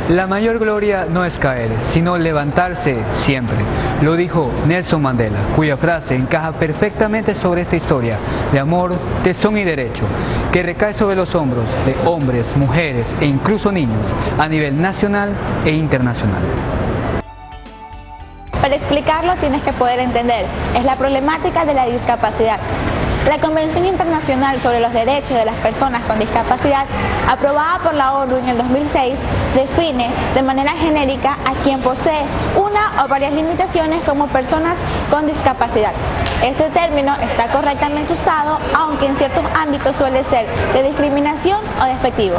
La mayor gloria no es caer, sino levantarse siempre. Lo dijo Nelson Mandela, cuya frase encaja perfectamente sobre esta historia de amor, tesón y derecho, que recae sobre los hombros de hombres, mujeres e incluso niños a nivel nacional e internacional. Para explicarlo tienes que poder entender, es la problemática de la discapacidad. La Convención Internacional sobre los Derechos de las Personas con Discapacidad, aprobada por la ONU en el 2006, define de manera genérica a quien posee una o varias limitaciones como personas con discapacidad. Este término está correctamente usado, aunque en ciertos ámbitos suele ser de discriminación o despectivo.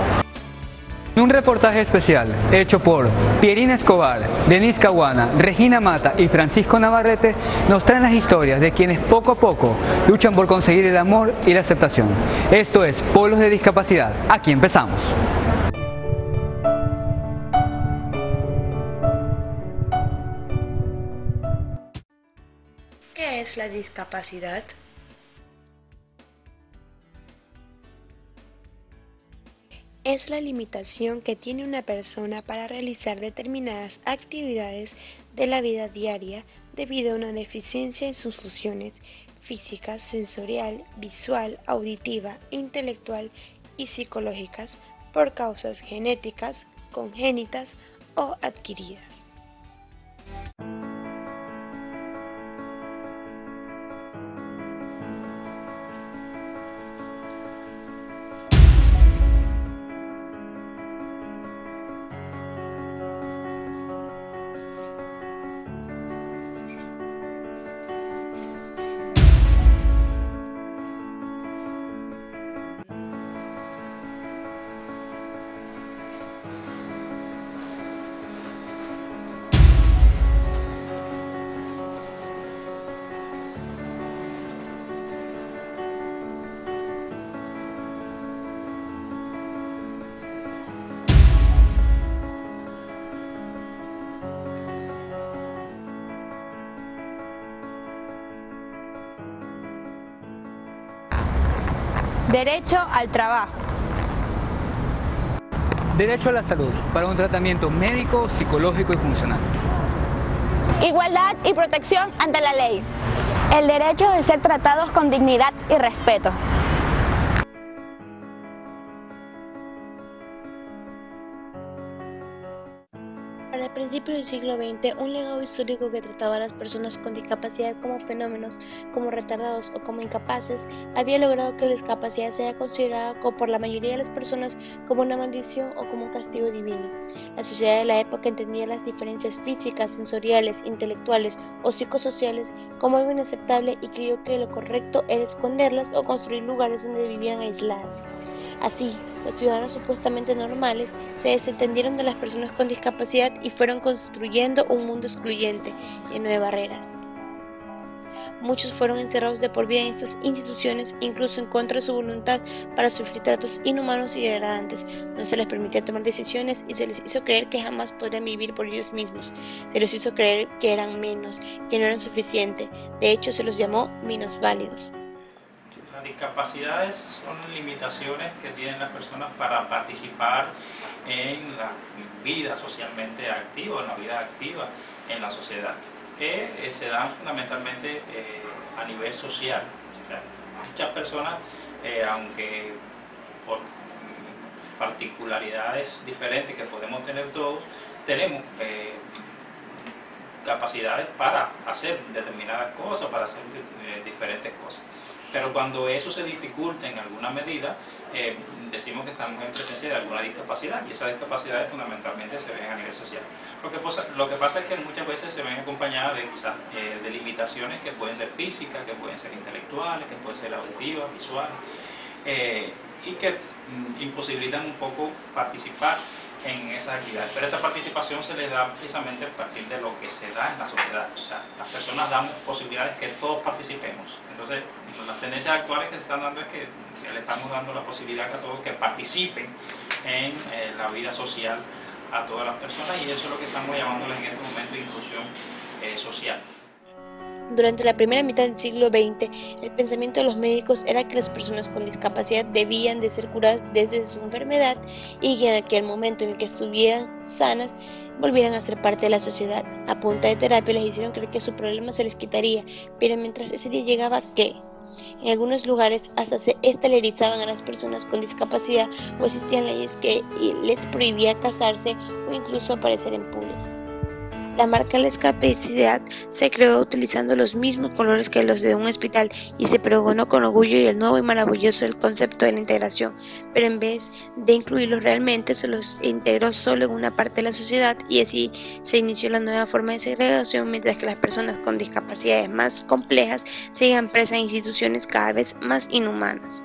En un reportaje especial hecho por Pierina Escobar, Denise Caguana, Regina Mata y Francisco Navarrete nos traen las historias de quienes poco a poco luchan por conseguir el amor y la aceptación. Esto es Polos de Discapacidad. Aquí empezamos. ¿Qué es la discapacidad? Es la limitación que tiene una persona para realizar determinadas actividades de la vida diaria debido a una deficiencia en sus funciones físicas, sensorial, visual, auditiva, intelectual y psicológicas por causas genéticas, congénitas o adquiridas. Derecho al trabajo. Derecho a la salud, para un tratamiento médico, psicológico y funcional. Igualdad y protección ante la ley. El derecho de ser tratados con dignidad y respeto. Para principios del siglo XX, un legado histórico que trataba a las personas con discapacidad como fenómenos, como retardados o como incapaces, había logrado que la discapacidad sea considerada por la mayoría de las personas como una maldición o como un castigo divino. La sociedad de la época entendía las diferencias físicas, sensoriales, intelectuales o psicosociales como algo inaceptable y creyó que lo correcto era esconderlas o construir lugares donde vivieran aisladas. Así, los ciudadanos supuestamente normales se desentendieron de las personas con discapacidad y fueron construyendo un mundo excluyente, lleno de barreras. Muchos fueron encerrados de por vida en estas instituciones, incluso en contra de su voluntad, para sufrir tratos inhumanos y degradantes. No se les permitía tomar decisiones y se les hizo creer que jamás podrían vivir por ellos mismos. Se les hizo creer que eran menos, que no eran suficientes. De hecho, se los llamó minusválidos. Las discapacidades son limitaciones que tienen las personas para participar en la vida socialmente activa, en la vida activa en la sociedad, que se dan fundamentalmente a nivel social. O sea, muchas personas, aunque por particularidades diferentes que podemos tener todos, tenemos capacidades para hacer determinadas cosas, para hacer diferentes cosas. Pero cuando eso se dificulta en alguna medida, decimos que estamos en presencia de alguna discapacidad, y esas discapacidades fundamentalmente se ven a nivel social. Lo que pasa es que muchas veces se ven acompañadas de limitaciones que pueden ser físicas, que pueden ser intelectuales, que pueden ser auditivas, visuales, y que imposibilitan un poco participar en esas actividades. Pero esta participación se les da precisamente a partir de lo que se da en la sociedad. O sea, las personas damos posibilidades que todos participemos. Entonces, las tendencias actuales que se están dando es que le estamos dando la posibilidad a todos que participen en la vida social a todas las personas, y eso es lo que estamos llamándoles en este momento inclusión social. Durante la primera mitad del siglo XX, el pensamiento de los médicos era que las personas con discapacidad debían de ser curadas desde su enfermedad y que en aquel momento en el que estuvieran sanas, volvieran a ser parte de la sociedad. A punta de terapia les hicieron creer que su problema se les quitaría, pero mientras ese día llegaba, ¿qué? En algunos lugares hasta se esterilizaban a las personas con discapacidad o existían leyes que les prohibía casarse o incluso aparecer en público. La marca de la discapacidad se creó utilizando los mismos colores que los de un hospital y se pregonó con orgullo y el nuevo y maravilloso el concepto de la integración, pero en vez de incluirlos realmente se los integró solo en una parte de la sociedad y así se inició la nueva forma de segregación, mientras que las personas con discapacidades más complejas seguían presas en instituciones cada vez más inhumanas.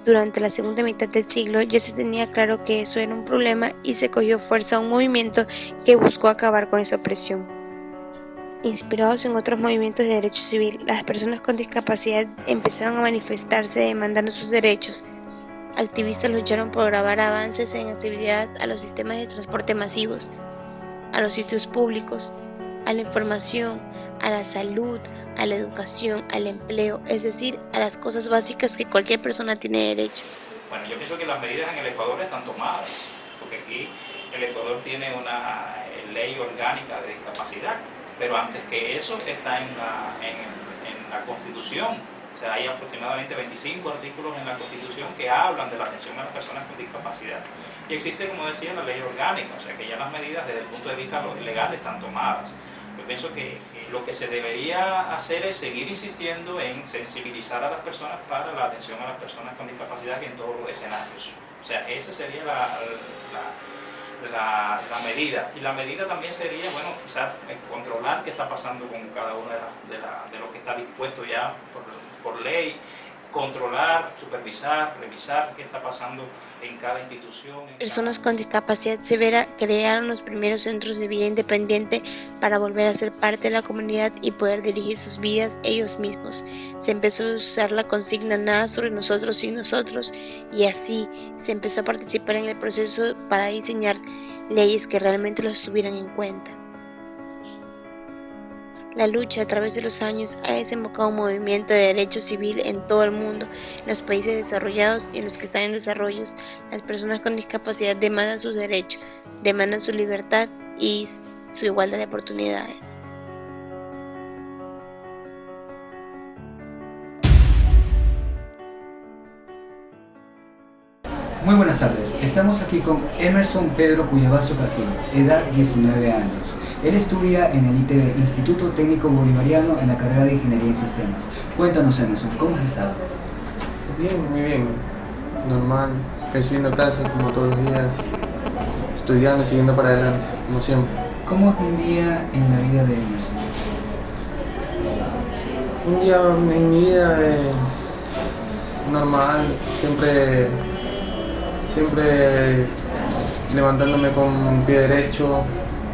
Durante la segunda mitad del siglo ya se tenía claro que eso era un problema y se cogió fuerza a un movimiento que buscó acabar con esa opresión. Inspirados en otros movimientos de derecho civil, las personas con discapacidad empezaron a manifestarse demandando sus derechos. Activistas lucharon por grabar avances en accesibilidad a los sistemas de transporte masivos, a los sitios públicos, a la información, a la salud, a la educación, al empleo, es decir, a las cosas básicas que cualquier persona tiene derecho. Bueno, yo pienso que las medidas en el Ecuador están tomadas, porque aquí el Ecuador tiene una ley orgánica de discapacidad, pero antes que eso está en la Constitución. O sea, hay aproximadamente 25 artículos en la Constitución que hablan de la atención a las personas con discapacidad. Y existe, como decía, la ley orgánica, o sea que ya las medidas desde el punto de vista legal están tomadas. Yo pienso que lo que se debería hacer es seguir insistiendo en sensibilizar a las personas para la atención a las personas con discapacidad en todos los escenarios. O sea, esa sería la medida. Y la medida también sería, bueno, quizás controlar qué está pasando con cada uno de lo que está dispuesto ya por ley, controlar, supervisar, revisar qué está pasando en cada institución. Personas con discapacidad severa crearon los primeros centros de vida independiente para volver a ser parte de la comunidad y poder dirigir sus vidas ellos mismos. Se empezó a usar la consigna nada sobre nosotros y nosotros, y así se empezó a participar en el proceso para diseñar leyes que realmente los tuvieran en cuenta. La lucha a través de los años ha desembocado un movimiento de derecho civil en todo el mundo, en los países desarrollados y en los que están en desarrollo. Las personas con discapacidad demandan sus derechos, demandan su libertad y su igualdad de oportunidades. Muy buenas tardes, estamos aquí con Emerson Pedro Cuyavazo Castillo, edad 19 años. Él estudia en el ITB, Instituto Técnico Bolivariano, en la carrera de Ingeniería en Sistemas. Cuéntanos, Emerson, ¿cómo has estado? Bien, muy bien, normal, recibiendo clases como todos los días, estudiando y siguiendo para adelante, como siempre. ¿Cómo es un día en la vida de Emerson? Un día en mi vida es normal, siempre levantándome con un pie derecho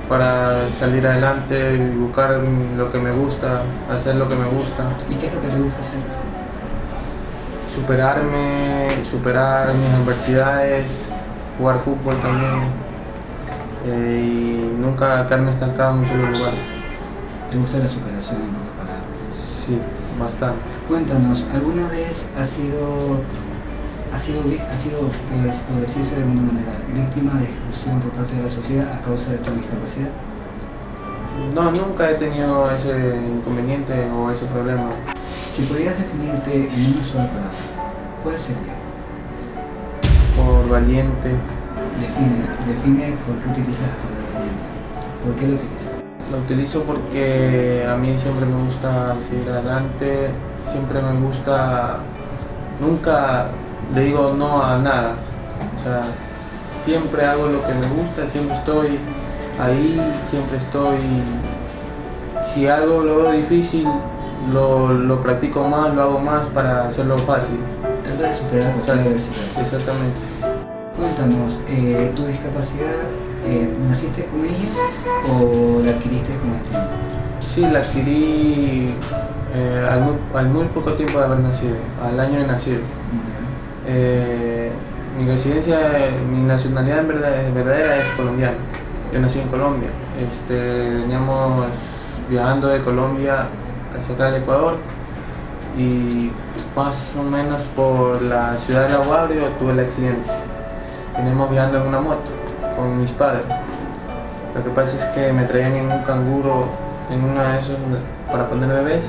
para salir adelante y buscar lo que me gusta, hacer lo que me gusta. ¿Y qué es lo que te gusta hacer? Superar mis adversidades, jugar fútbol también, y nunca quedarme estancado en un solo lugar. ¿Te gusta la superación en pocas palabras? Sí, bastante. Cuéntanos, ¿alguna vez has sido, por decirse de alguna manera, víctima de exclusión por parte de la sociedad a causa de tu discapacidad? No, nunca he tenido ese inconveniente o ese problema. Si pudieras definirte en una sola palabra, ¿cuál sería? Por valiente. Define por qué utilizas la palabra valiente. ¿Por qué lo utilizas? Lo utilizo porque a mí siempre me gusta seguir adelante, siempre me gusta, nunca le digo no a nada, o sea, siempre hago lo que me gusta, siempre estoy ahí, si algo lo veo difícil, lo practico más, lo hago más para hacerlo fácil. Trata de superar cualquier adversidad. Exactamente. Cuéntanos, ¿tu discapacidad naciste con ella o la adquiriste con el tiempo? Sí, la adquirí al muy poco tiempo de haber nacido, al año de nacido. Mi residencia, mi nacionalidad verdadera es colombiana. Yo nací en Colombia. Veníamos viajando de Colombia hacia acá del Ecuador, y más o menos por la ciudad de La Guardia tuve el accidente. Veníamos viajando en una moto con mis padres. Lo que pasa es que me traían en un canguro, en una de esos para poner bebés,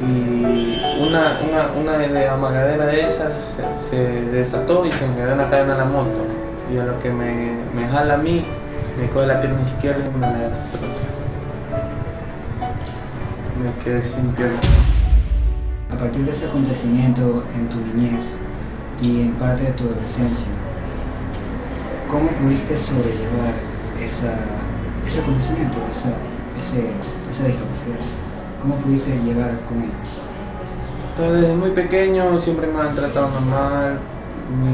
y una de la amargadera de esas se desató y se me quedó en la cadena de la moto, y a lo que me jala a mí, me coge la pierna izquierda y me la destroza. Me quedé sin pierna. A partir de ese acontecimiento en tu niñez y en parte de tu adolescencia, ¿cómo pudiste sobrellevar ese acontecimiento, esa discapacidad? ¿Cómo pudiste llevar con ellos? Desde muy pequeño siempre me han tratado normal,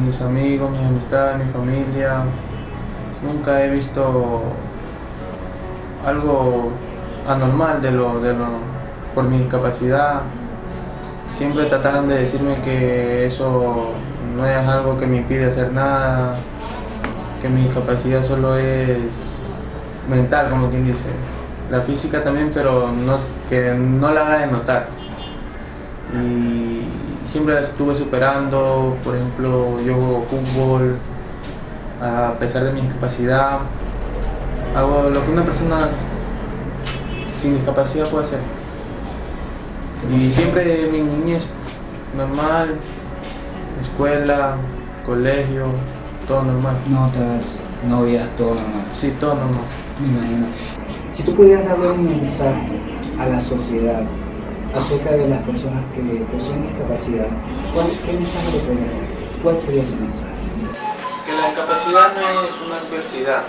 mis amigos, mis amistades, mi familia. Nunca he visto algo anormal por mi discapacidad. Siempre trataron de decirme que eso no es algo que me impide hacer nada, que mi discapacidad solo es mental, como quien dice. La física también, pero que no la haga de notar. Y siempre la estuve superando. Por ejemplo, yo juego fútbol, a pesar de mi discapacidad. Hago lo que una persona sin discapacidad puede hacer. Y siempre mi niñez normal, escuela, colegio, todo normal. Notas, novias, todo normal. Sí, todo normal. Me imagino. Si tú pudieras darle un mensaje a la sociedad acerca de las personas que poseen discapacidad, ¿qué mensaje le podrías dar? ¿Cuál sería ese mensaje? Que la discapacidad no es una adversidad,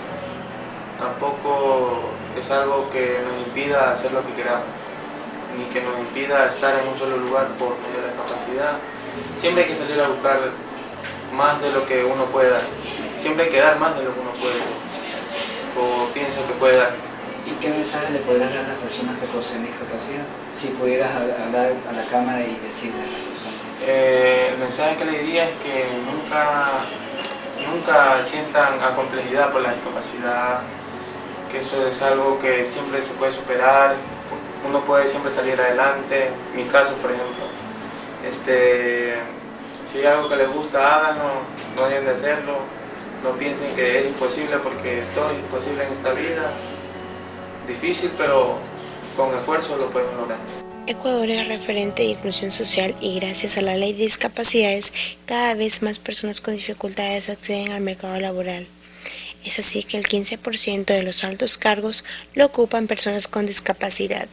tampoco es algo que nos impida hacer lo que queramos, ni que nos impida estar en un solo lugar por medio de la discapacidad. Siempre hay que salir a buscar más de lo que uno puede dar, siempre hay que dar más de lo que uno puede o piensa que puede dar. ¿Y qué mensaje le podrías dar a las personas que poseen discapacidad? Si pudieras hablar a la cámara y decirle a las personas. El mensaje que le diría es que nunca sientan complejidad por la discapacidad, que eso es algo que siempre se puede superar, uno puede siempre salir adelante. Mi caso, por ejemplo, si hay algo que les gusta, háganlo, no dejen de hacerlo, no piensen que es imposible, porque todo es imposible en esta vida. Difícil, pero con esfuerzo lo podemos lograr. Ecuador es referente de inclusión social y gracias a la ley de discapacidades, cada vez más personas con dificultades acceden al mercado laboral. Es así que el 15% de los altos cargos lo ocupan personas con discapacidad.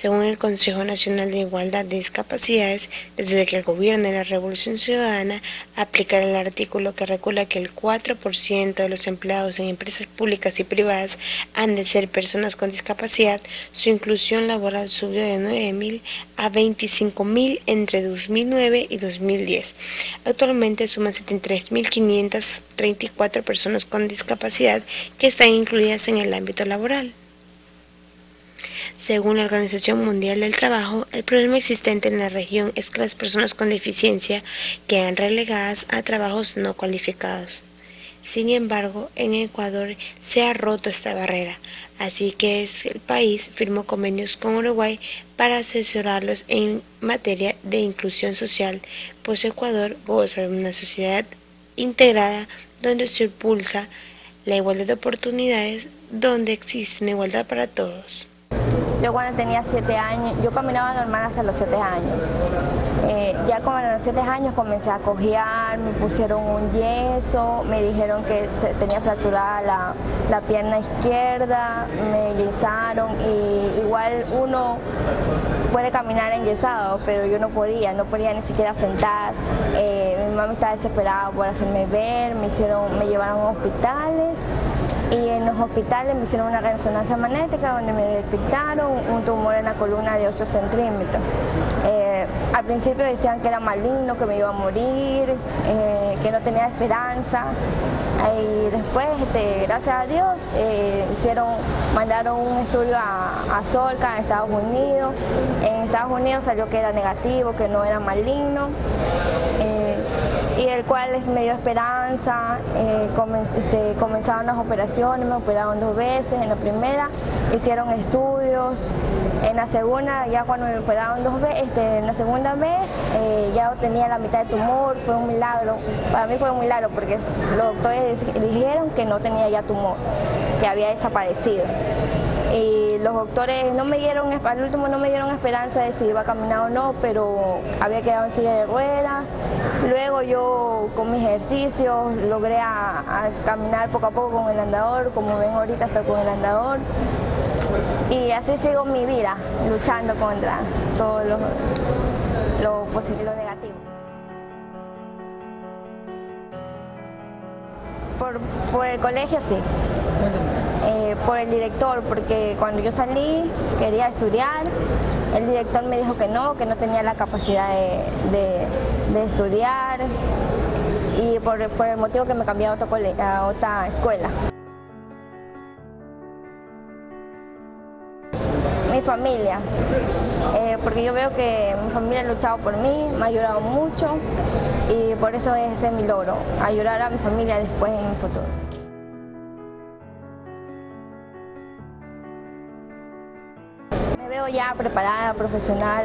Según el Consejo Nacional de Igualdad de Discapacidades, desde que el gobierno de la Revolución Ciudadana aplicará el artículo que regula que el 4% de los empleados en empresas públicas y privadas han de ser personas con discapacidad, su inclusión laboral subió de 9.000 a 25.000 entre 2009 y 2010. Actualmente suman 73.534 personas con discapacidad que están incluidas en el ámbito laboral. Según la Organización Mundial del Trabajo, el problema existente en la región es que las personas con deficiencia quedan relegadas a trabajos no cualificados. Sin embargo, en Ecuador se ha roto esta barrera, así que el país firmó convenios con Uruguay para asesorarlos en materia de inclusión social, pues Ecuador goza de una sociedad integrada donde se impulsa la igualdad de oportunidades, donde existe una igualdad para todos. Yo cuando tenía 7 años, yo caminaba normal hasta los 7 años. Ya como a los 7 años comencé a cojear, me pusieron un yeso, me dijeron que tenía fracturada la pierna izquierda, me yesaron y igual uno puede caminar enyesado, pero yo no podía ni siquiera sentar. Mi mamá estaba desesperada por hacerme ver, me llevaron a hospitales. Y en los hospitales me hicieron una resonancia magnética donde me detectaron un tumor en la columna de 8 centímetros. Al principio decían que era maligno, que me iba a morir, que no tenía esperanza. Y después, gracias a Dios, mandaron un estudio a Solca, en Estados Unidos. En Estados Unidos salió que era negativo, que no era maligno. y el cual me dio esperanza. Comenzaron las operaciones, me operaron 2 veces. En la primera hicieron estudios, en la segunda, ya cuando me operaron 2 veces, en la segunda vez ya tenía la mitad de tumor. Fue un milagro, para mí fue un milagro porque los doctores dijeron que no tenía ya tumor, que había desaparecido. Y los doctores no me dieron, al último no me dieron esperanza de si iba a caminar o no, pero había quedado en silla de ruedas. Luego yo con mis ejercicios logré a caminar poco a poco con el andador, como ven ahorita estoy con el andador. Y así sigo mi vida, luchando contra todo lo positivo y lo negativo. Por el colegio sí. Por el director, porque cuando yo salí quería estudiar, el director me dijo que no tenía la capacidad de estudiar, y por el motivo que me cambié a otra escuela. Mi familia, porque yo veo que mi familia ha luchado por mí, me ha ayudado mucho, y por eso ese es mi logro, ayudar a mi familia después en el futuro. Me veo ya preparada, profesional,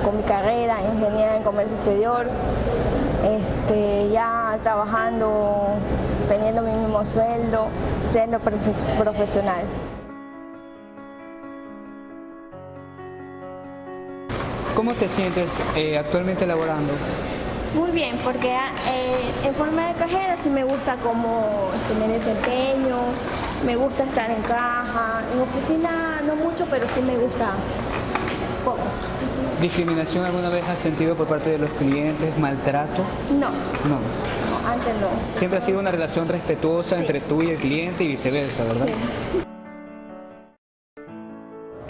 con mi carrera, ingeniera en comercio exterior, ya trabajando, teniendo mi mismo sueldo, siendo profesional. ¿Cómo te sientes actualmente laborando? Muy bien, porque en forma de cajera sí me gusta cómo me desempeño, me gusta estar en caja, en oficina no mucho, pero sí me gusta poco. ¿Discriminación alguna vez has sentido por parte de los clientes? ¿Maltrato? No. No. No, antes no. Siempre ha sido una relación respetuosa entre tú y el cliente y viceversa, ¿verdad? Sí.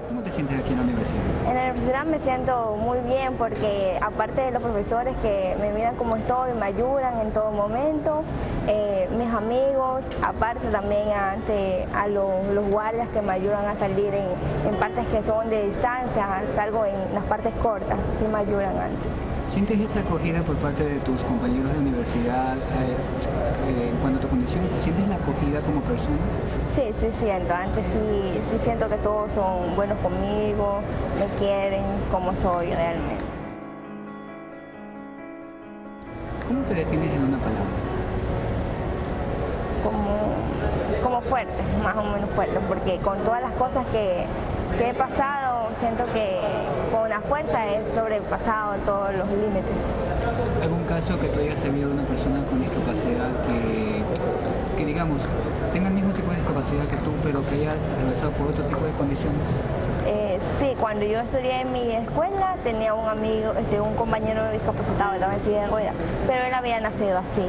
¿Cómo te sientes aquí en la universidad? En la universidad me siento muy bien porque aparte de los profesores que me miran como estoy, me ayudan en todo momento, mis amigos, aparte también a los guardias que me ayudan a salir en partes que son de distancia, salgo en las partes cortas, sí me ayudan antes. ¿Sientes esa acogida por parte de tus compañeros de universidad en cuanto a tu condición? ¿Sientes la acogida como persona? Sí, sí siento. Antes sí siento que todos son buenos conmigo, me quieren como soy realmente. ¿Cómo te defines en una palabra? Como fuerte, más o menos fuerte, porque con todas las cosas que he pasado, siento que con la fuerza he sobrepasado todos los límites. ¿Algún caso que tú hayas sabido de una persona con discapacidad que digamos, tenga el mismo tipo de discapacidad que tú, pero que haya atravesado por otro tipo de condiciones? Sí, cuando yo estudié en mi escuela tenía un amigo, un compañero discapacitado, estaba en silla de ruedas, pero él había nacido así.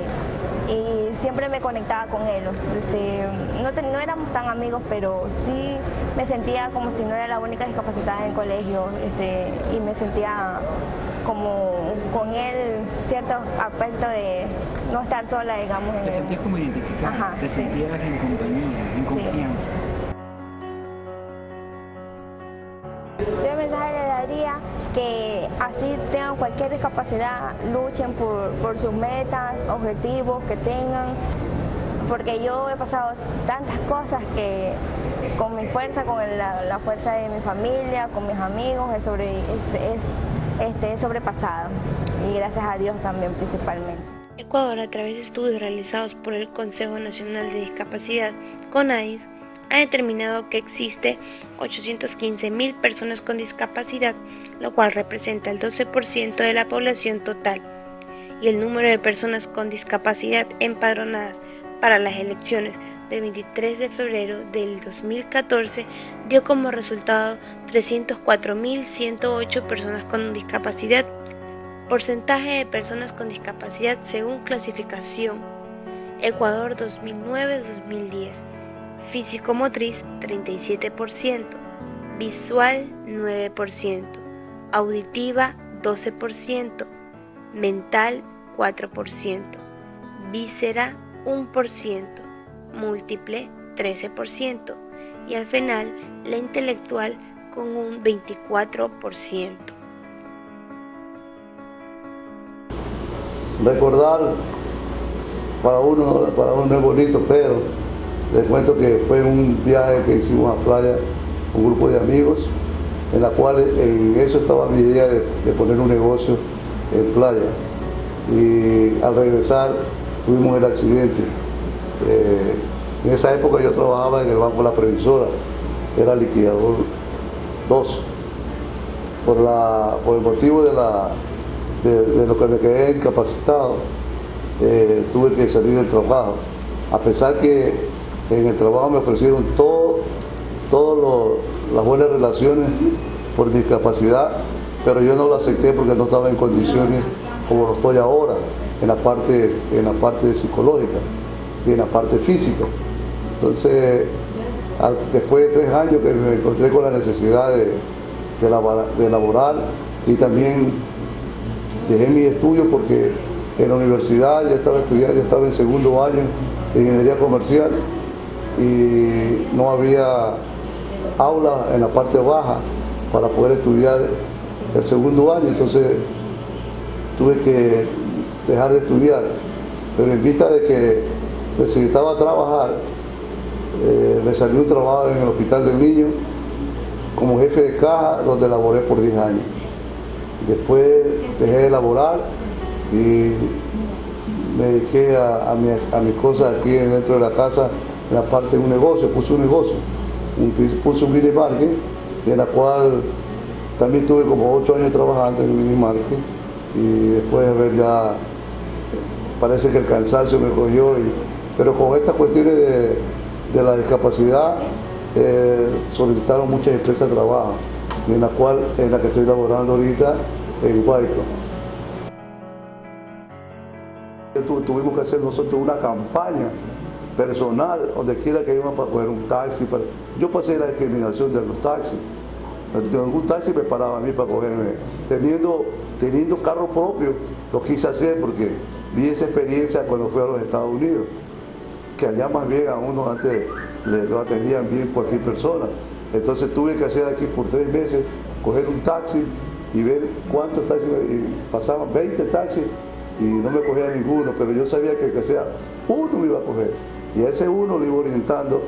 Y siempre me conectaba con él, no éramos tan amigos, pero sí me sentía como si no era la única discapacitada en el colegio, y me sentía como con él cierto aspecto de no estar sola, digamos. ¿Te sentías como identificada? Ajá, ¿Te sentías en compañía, en confianza? Yo el mensaje le daría que así tengan cualquier discapacidad, luchen por sus metas, objetivos que tengan, porque yo he pasado tantas cosas que con mi fuerza, con la fuerza de mi familia, con mis amigos, he sobrepasado, y gracias a Dios también principalmente. Ecuador, a través de estudios realizados por el Consejo Nacional de Discapacidad, CONADIS, ha determinado que existe 815.000 personas con discapacidad, lo cual representa el 12% de la población total, y el número de personas con discapacidad empadronadas para las elecciones del 23 de febrero del 2014 dio como resultado 304.108 personas con discapacidad. Porcentaje de personas con discapacidad según clasificación: Ecuador 2009-2010. Físico-motriz 37%, visual 9%, auditiva 12%, mental 4%, víscera 1%, múltiple 13% y al final la intelectual con un 24%. recordar para uno es bonito, pero les cuento que fue un viaje que hicimos a playa, un grupo de amigos, en la cual en eso estaba mi idea de poner un negocio en playa. Y al regresar tuvimos el accidente. En esa época yo trabajaba en el Banco La Previsora, era liquidador 2. Por el motivo de lo que me quedé incapacitado, tuve que salir del trabajo. A pesar que en el trabajo me ofrecieron todas las buenas relaciones por mi discapacidad, pero yo no lo acepté porque no estaba en condiciones como lo estoy ahora, en la parte psicológica y en la parte física. Entonces, después de 3 años que me encontré con la necesidad de laborar, y también dejé mi estudio porque en la universidad ya estaba estudiando, ya estaba en segundo año de ingeniería comercial y no había aula en la parte baja para poder estudiar el segundo año, entonces tuve que dejar de estudiar, pero en vista de que necesitaba trabajar, me salió un trabajo en el Hospital del Niño como jefe de caja, donde laboré por 10 años. Después dejé de laborar y me dediqué a mis cosas aquí dentro de la casa, en la parte de un negocio, puse un negocio, puse un mini market, en la cual también tuve como 8 años trabajando en el mini market, y después de ver ya, parece que el cansancio me cogió, pero con estas cuestiones de la discapacidad solicitaron muchas empresas de trabajo, en la que estoy laborando ahorita en Guayco. Tuvimos que hacer nosotros una campaña personal, donde quiera que íbamos para coger un taxi. Yo pasé la discriminación de los taxis. Algún taxi me paraba a mí para cogerme. Teniendo carro propio, lo quise hacer porque vi esa experiencia cuando fui a los Estados Unidos, que allá más bien a uno antes lo atendían bien cualquier persona. Entonces tuve que hacer aquí por 3 meses, coger un taxi y ver cuántos taxis, y pasaban 20 taxis y no me cogía ninguno, pero yo sabía que sea uno me iba a coger, y a ese uno lo iba orientando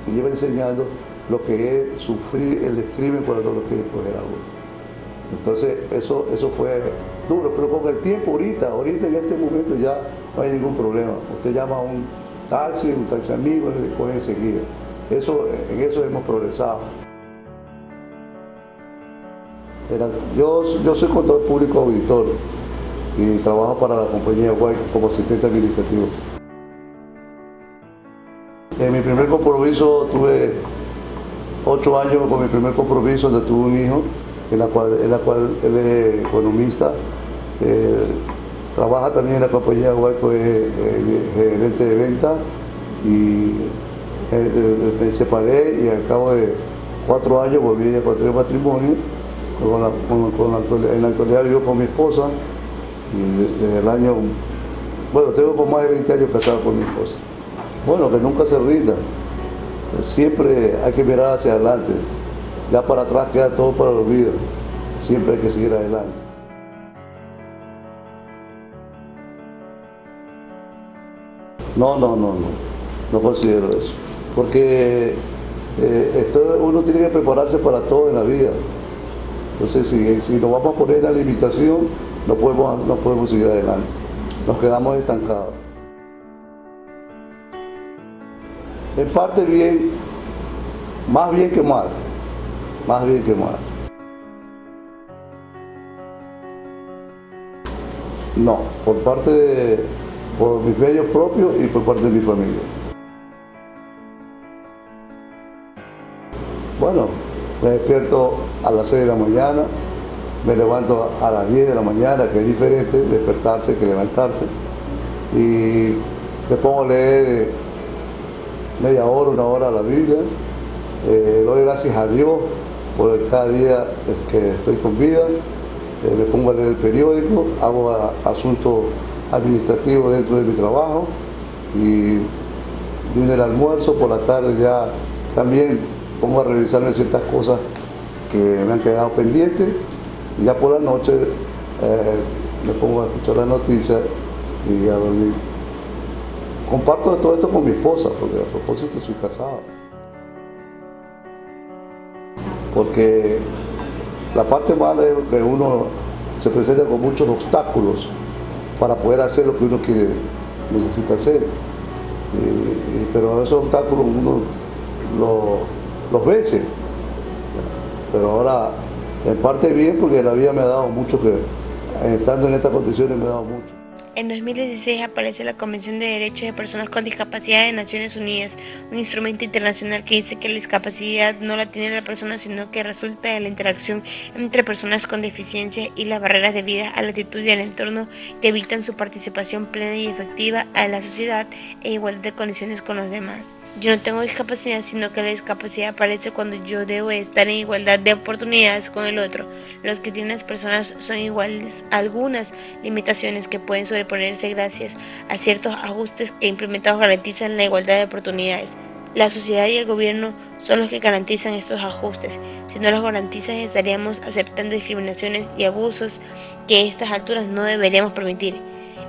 y le iba enseñando lo que es sufrir el discrimen cuando no lo quiere coger a uno. Entonces eso fue duro, pero con el tiempo ahorita en este momento ya no hay ningún problema. Usted llama a un taxi amigo, le coge enseguida. En eso hemos progresado. Yo soy contador público auditor y trabajo para la compañía Guayco como asistente administrativo. En mi primer compromiso tuve 8 años con mi primer compromiso, donde tuve un hijo, en la cual él es economista, trabaja también en la compañía Guayco, es gerente de venta, y me separé y al cabo de 4 años volví a contraer matrimonio. En la actualidad vivo con mi esposa, y desde el año, tengo por más de 20 años casado con mi esposa. Bueno, que nunca se rinda, siempre hay que mirar hacia adelante, ya para atrás queda todo para el olvido, siempre hay que seguir adelante. No considero eso, porque uno tiene que prepararse para todo en la vida. Entonces, si nos vamos a poner la limitación, no podemos seguir adelante, nos quedamos estancados. En parte bien, más bien que mal, No, por mis medios propios y por parte de mi familia. Bueno, me despierto a las 6 de la mañana, me levanto a las 10 de la mañana, que es diferente despertarse que levantarse, y me pongo a leer media hora, 1 hora la Biblia. Doy gracias a Dios por cada día que estoy con vida. Me pongo a leer el periódico, hago asuntos administrativos dentro de mi trabajo, y viene el almuerzo. Por la tarde ya también pongo a revisarme ciertas cosas que me han quedado pendientes, y ya por la noche me pongo a escuchar las noticias y a dormir. Comparto todo esto con mi esposa, porque a propósito soy casado. Porque la parte mala es que uno se presenta con muchos obstáculos para poder hacer lo que uno necesita hacer. Pero esos obstáculos uno los vence. Pero ahora, en parte bien, porque la vida me ha dado mucho, estando en estas condiciones me ha dado mucho. En 2016 aparece la Convención de Derechos de Personas con Discapacidad de Naciones Unidas, un instrumento internacional que dice que la discapacidad no la tiene la persona, sino que resulta de la interacción entre personas con deficiencia y las barreras debidas a la actitud y al entorno que evitan su participación plena y efectiva a la sociedad e igualdad de condiciones con los demás. Yo no tengo discapacidad, sino que la discapacidad aparece cuando yo debo estar en igualdad de oportunidades con el otro. Los que tienen las personas son iguales a algunas limitaciones que pueden sobreponerse gracias a ciertos ajustes que implementados garantizan la igualdad de oportunidades. La sociedad y el gobierno son los que garantizan estos ajustes. Si no los garantizan, estaríamos aceptando discriminaciones y abusos que a estas alturas no deberíamos permitir.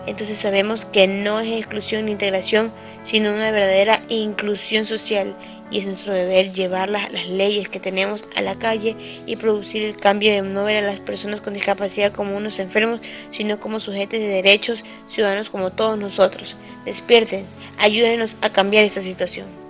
Entonces sabemos que no es exclusión ni integración, sino una verdadera inclusión social, y es nuestro deber llevar las leyes que tenemos a la calle y producir el cambio de no ver a las personas con discapacidad como unos enfermos, sino como sujetos de derechos, ciudadanos como todos nosotros. Despierten, ayúdenos a cambiar esta situación.